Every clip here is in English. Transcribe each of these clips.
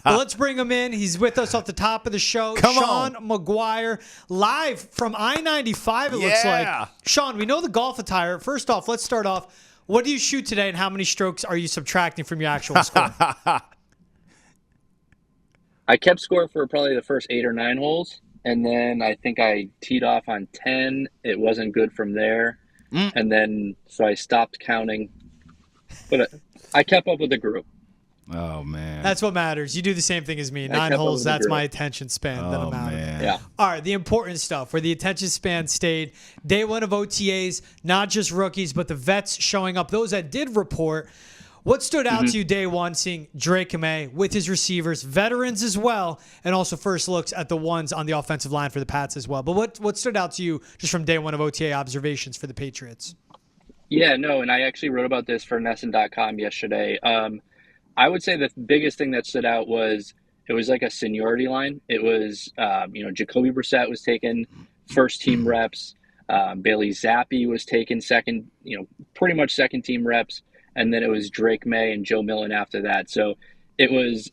But let's bring him in. He's with us off the top of the show. Sean McGuire, live from I-95, it looks like. Sean, we know the golf attire. First off, let's start off. What do you shoot today, and how many strokes are you subtracting from your actual score? I kept score for probably the first 8 or 9 holes, and then I think I teed off on 10. It wasn't good from there, and then so I stopped counting. But I kept up with the group. Oh, man. That's what matters. You do the same thing as me. 9 holes, that's my attention span. Oh, man. Yeah. All right, the important stuff, where the attention span stayed. Day one of OTAs, not just rookies, but the vets showing up, those that did report. What stood out to you day one, seeing Drake May with his receivers, veterans as well, and also first looks at the ones on the offensive line for the Pats as well? But what stood out to you just from day one of OTA observations for the Patriots? Yeah, no, and I actually wrote about this for NESN.com yesterday. I would say the biggest thing that stood out was it was like a seniority line. It was, Jacoby Brissett was taking first-team reps. Bailey Zappi was taking pretty much second-team reps. And then it was Drake May and Joe Milton after that. So it was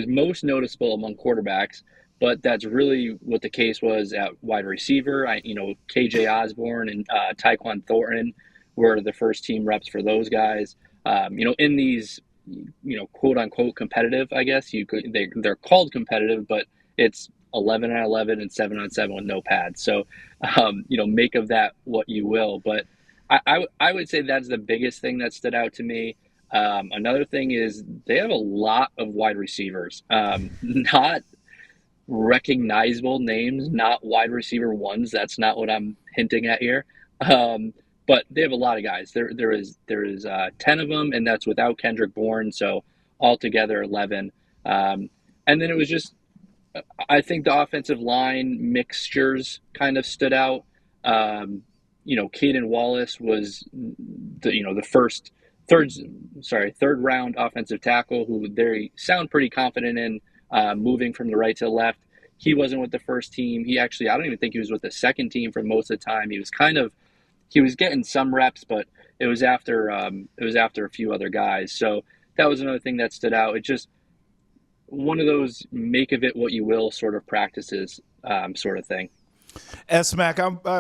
most noticeable among quarterbacks, but that's really what the case was at wide receiver. KJ Osborne and Tyquan Thornton were the first team reps for those guys. In these, quote unquote competitive, I guess they're called competitive, but it's 11 on 11 and 7 on 7 with no pads. So, make of that what you will, but I would say that's the biggest thing that stood out to me. Another thing is they have a lot of wide receivers, not recognizable names, not wide receiver ones. That's not what I'm hinting at here. But they have a lot of guys. There is 10 of them, and that's without Kendrick Bourne. So altogether 11. And then it was just, I think the offensive line mixtures kind of stood out. Caden Wallace was the third round offensive tackle who they sound pretty confident in moving from the right to the left. He wasn't with the first team. I don't even think he was with the second team for most of the time. He was getting some reps, but it was after a few other guys. So that was another thing that stood out. It's just one of those make of it what you will sort of practices sort of thing. S-Mac,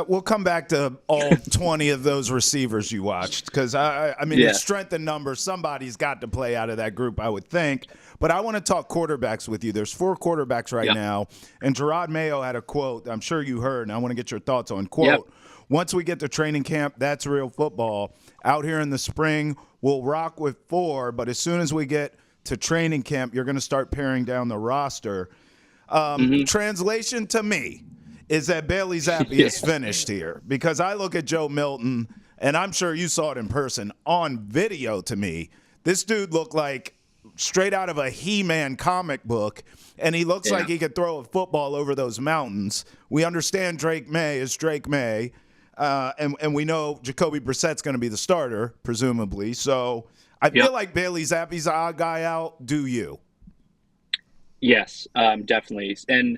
we'll come back to all 20 of those receivers you watched because, it's strength in numbers. Somebody's got to play out of that group, I would think. But I want to talk quarterbacks with you. There's 4 quarterbacks right now, and Gerard Mayo had a quote I'm sure you heard, and I want to get your thoughts on. Quote, once we get to training camp, that's real football. Out here in the spring, we'll rock with 4, but as soon as we get to training camp, you're going to start paring down the roster. Translation to me is that Bailey Zappi is finished here, because I look at Joe Milton, and I'm sure you saw it in person, on video to me. This dude looked like straight out of a He-Man comic book, and he looks like he could throw a football over those mountains. We understand Drake May is Drake May, and we know Jacoby Brissett's going to be the starter, presumably. So I feel like Bailey Zappi's the odd guy out. Do you? Yes, definitely. And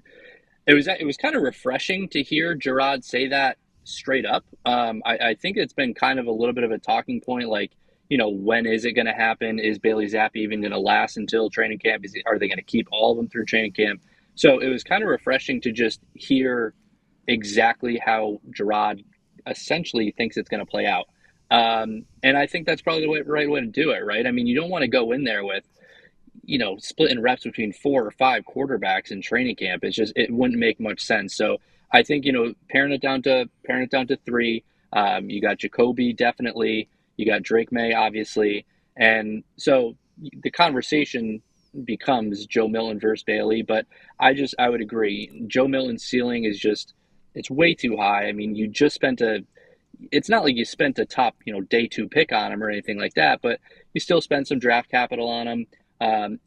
it was kind of refreshing to hear Gerard say that straight up. I think it's been kind of a little bit of a talking point, like, when is it going to happen? Is Bailey Zappi even going to last until training camp? Are they going to keep all of them through training camp? So it was kind of refreshing to just hear exactly how Gerard essentially thinks it's going to play out. And I think that's probably the right way to do it, right? I mean, you don't want to go in there with, splitting reps between 4 or 5 quarterbacks in training camp. It wouldn't make much sense. So I think, paring it down to 3. You got Jacoby, definitely. You got Drake May, obviously. And so the conversation becomes Joe Milton versus Bailey. But I would agree. Joe Milton's ceiling is it's way too high. I mean, it's not like you spent a top, day 2 pick on him or anything like that, but you still spend some draft capital on him. And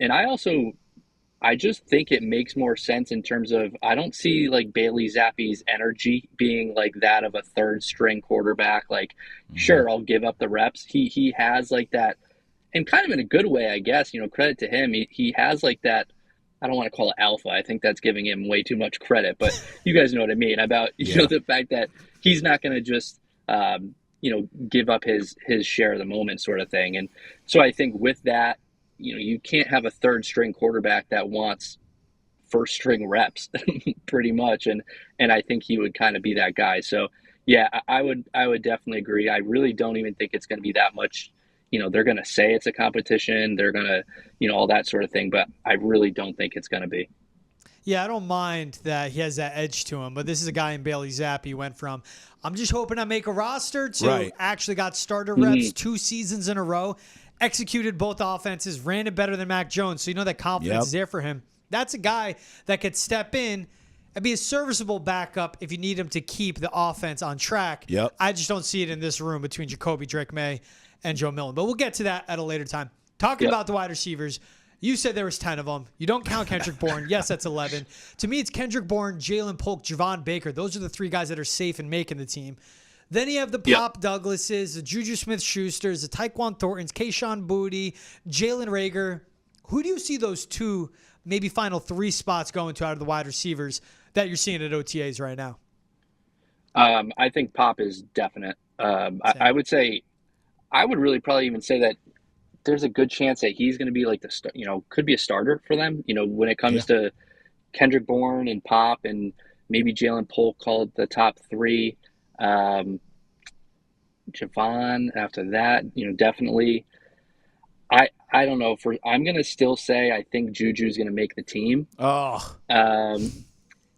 I just think it makes more sense in terms of, I don't see like Bailey Zappi's energy being like that of a 3rd string quarterback. Like, sure, I'll give up the reps. He has like that, and kind of in a good way, I guess, credit to him. He has like that, I don't want to call it alpha. I think that's giving him way too much credit, but you guys know what I mean about, the fact that he's not going to just, give up his share of the moment sort of thing. And so I think with that, you can't have a third string quarterback that wants first string reps pretty much. And I think he would kind of be that guy. So yeah, I would definitely agree. I really don't even think it's going to be that much. They're going to say it's a competition. They're going to, all that sort of thing. But I really don't think it's going to be. Yeah, I don't mind that he has that edge to him, but this is a guy in Bailey Zappi went from, I'm just hoping I make a roster to actually got starter reps 2 seasons in a row, executed both offenses, ran it better than Mac Jones. So that confidence is there for him. That's a guy that could step in and be a serviceable backup if you need him to keep the offense on track. Yep. I just don't see it in this room between Jacoby, Drake May, and Joe Milton. But we'll get to that at a later time. Talking about the wide receivers, you said there was 10 of them. You don't count Kendrick Bourne. Yes, that's 11. To me, it's Kendrick Bourne, Jalen Polk, Javon Baker. Those are the 3 guys that are safe in making the team. Then you have the Pop Douglases, the Juju Smith-Schusters, the Tyquan Thorntons, Kayshon Boutte, Jalen Reagor. Who do you see those 2, maybe final 3 spots going to out of the wide receivers that you're seeing at OTAs right now? I think Pop is definite. I would say, I would really probably even say that there's a good chance that he's going to be like could be a starter for them. When it comes to Kendrick Bourne and Pop and maybe Jalen Polk called the top 3. Javon after that, definitely. I don't know. I'm going to still say I think Juju's going to make the team. Oh.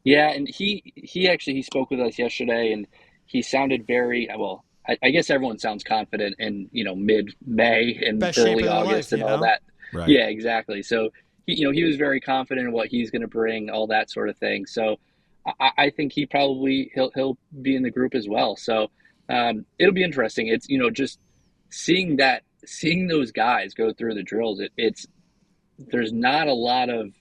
Yeah, and he spoke with us yesterday, and he sounded very well. I guess everyone sounds confident in mid-May and best early August and all that. Right. Yeah, exactly. So he was very confident in what he's going to bring, all that sort of thing. So I think he'll be in the group as well. So it'll be interesting. It's just seeing those guys go through the drills. There's not a lot of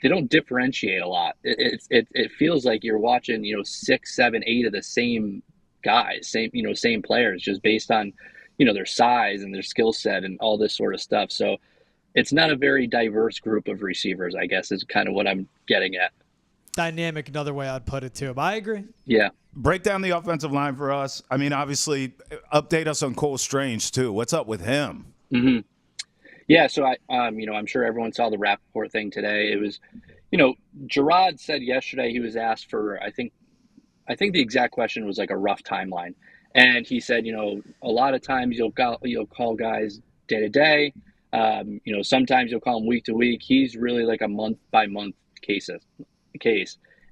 they don't differentiate a lot. It feels like you're watching 6, 7, 8 of the same guys, same players, just based on their size and their skill set and all this sort of stuff. So it's not a very diverse group of receivers, I guess, is kind of what I'm getting at. Dynamic, another way I'd put it too. But I agree. Yeah. Break down the offensive line for us. I mean, obviously, update us on Cole Strange too. What's up with him? Mm-hmm. Yeah, so I'm sure everyone saw the Rappaport thing today. It was, Gerard said yesterday he was asked for, I think the exact question was like a rough timeline. And he said, a lot of times you'll call guys day to day. Sometimes you'll call them week to week. He's really like a month by month case.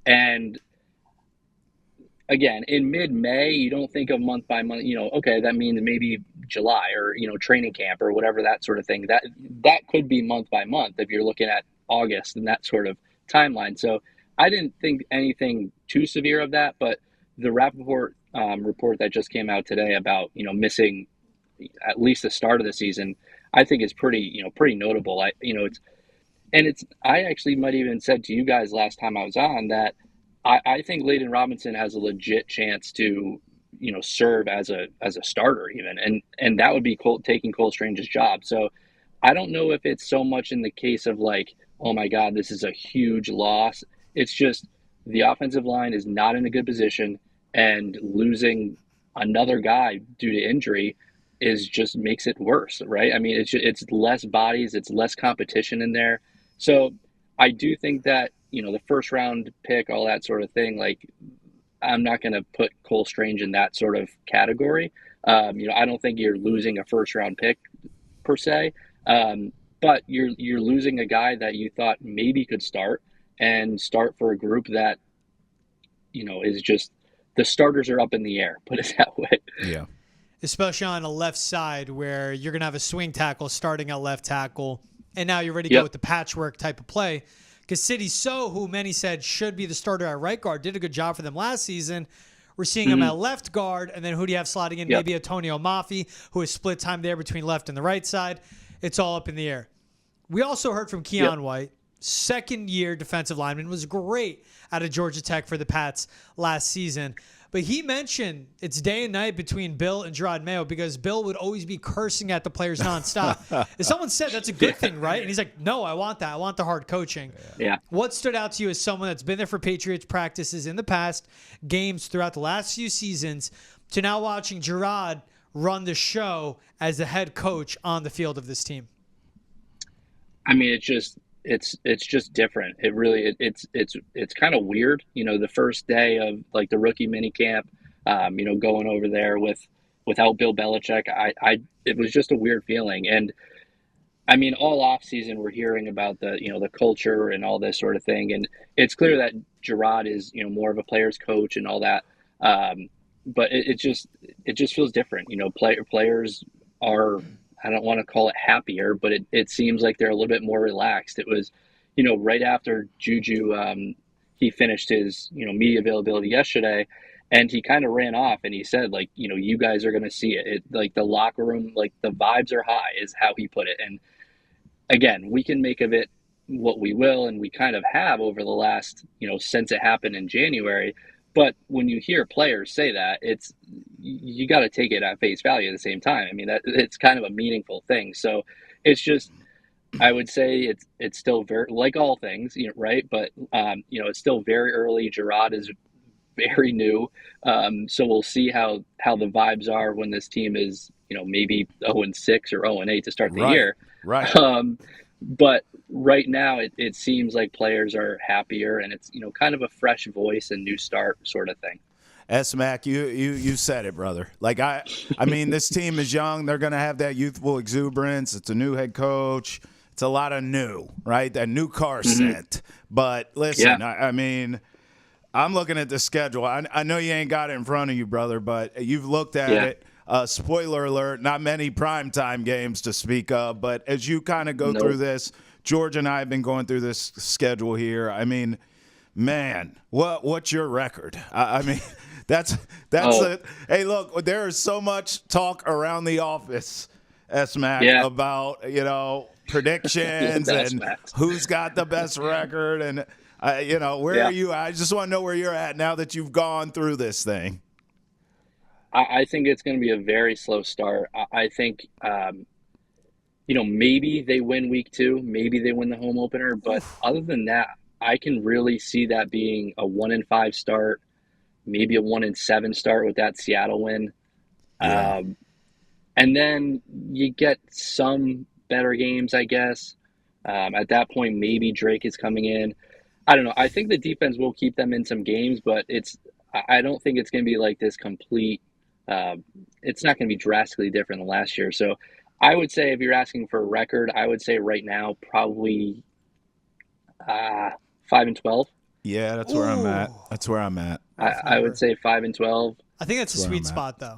And again, in mid-May, you don't think of month by month, okay, that means maybe July or, training camp or whatever, that sort of thing. That could be month by month if you're looking at August and that sort of timeline. So I didn't think anything too severe of that, but the Rappaport report that just came out today about, missing at least the start of the season, I think is pretty notable. I actually might even said to you guys last time I was on that I think Layden Robinson has a legit chance to, serve as a starter even, and that would be taking Cole Strange's job. So I don't know if it's so much in the case of like, oh my God, this is a huge loss. It's just the offensive line is not in a good position, and losing another guy due to injury just makes it worse, right? I mean, it's less bodies, it's less competition in there. So I do think that, the first round pick, all that sort of thing, like I'm not going to put Cole Strange in that sort of category. I don't think you're losing a first round pick per se, but you're losing a guy that you thought maybe could start for a group that, is just the starters are up in the air, put it that way. Yeah. Especially on a left side where you're going to have a swing tackle starting at left tackle, and now you're ready to go with the patchwork type of play. Because Sidney So, who many said should be the starter at right guard, did a good job for them last season. We're seeing him at left guard, and then who do you have slotting in? Maybe Antonio Mafi, who has split time there between left and the right side. It's all up in the air. We also heard from Keon White, second-year defensive lineman, was great out of Georgia Tech for the Pats last season. But he mentioned it's day and night between Bill and Gerard Mayo because Bill would always be cursing at the players nonstop. If someone said that's a good thing, right? And he's like, no, I want that. I want the hard coaching. Yeah. What stood out to you as someone that's been there for Patriots practices in the past, games throughout the last few seasons, to now watching Gerard run the show as the head coach on the field of this team? I mean, it's just different. It really it's kind of weird. The first day of like the rookie mini camp, going over there without Bill Belichick, I it was just a weird feeling. And I mean, all off season we're hearing about the culture and all this sort of thing, and it's clear that Gerard is more of a player's coach and all that. But it just feels different. Players are, I don't want to call it happier, but it seems like they're a little bit more relaxed. It was, right after Juju, he finished his media availability yesterday, and he kind of ran off and he said, like, you guys are going to see it. Like the locker room, like the vibes are high, is how he put it. And again, we can make of it what we will, and we kind of have over the last, since it happened in January. But when you hear players say that, you got to take it at face value at the same time. I mean, it's kind of a meaningful thing. So it's just, I would say it's still very, like all things, right? But it's still very early. Gerard is very new, so we'll see how the vibes are when this team is maybe 0-6 or 0-8 to start the year. Right. But right now it seems like players are happier, and it's kind of a fresh voice and new start sort of thing. S-Mac, you said it, brother. Like I mean, this team is young. They're going to have that youthful exuberance. It's a new head coach. It's a lot of new, right? That new car scent. But listen, yeah. I mean, I'm looking at the schedule. I know you ain't got it in front of you, brother, but you've looked at it. Spoiler alert, not many primetime games to speak of. But as you kind of go through this, George and I have been going through this schedule here. I mean, man, what's your record? I mean, that's it. Hey, look, there is so much talk around the office, S-Mac, about, predictions and who's got the best record. And, where are you? I just want to know where you're at now that you've gone through this thing. I think it's going to be a very slow start. I think, maybe they win week 2, maybe they win the home opener. But other than that, I can really see that being a 1-5 start, maybe a 1-7 start with that Seattle win. Yeah. And then you get some better games, I guess. At that point, maybe Drake is coming in. I don't know. I think the defense will keep them in some games, but I don't think it's going to be like this complete. It's not going to be drastically different than last year. So I would say, if you're asking for a record, I would say right now probably 5-12. Yeah, that's where I'm at. That's where I'm at. I would say 5-12. I think that's a sweet spot, though.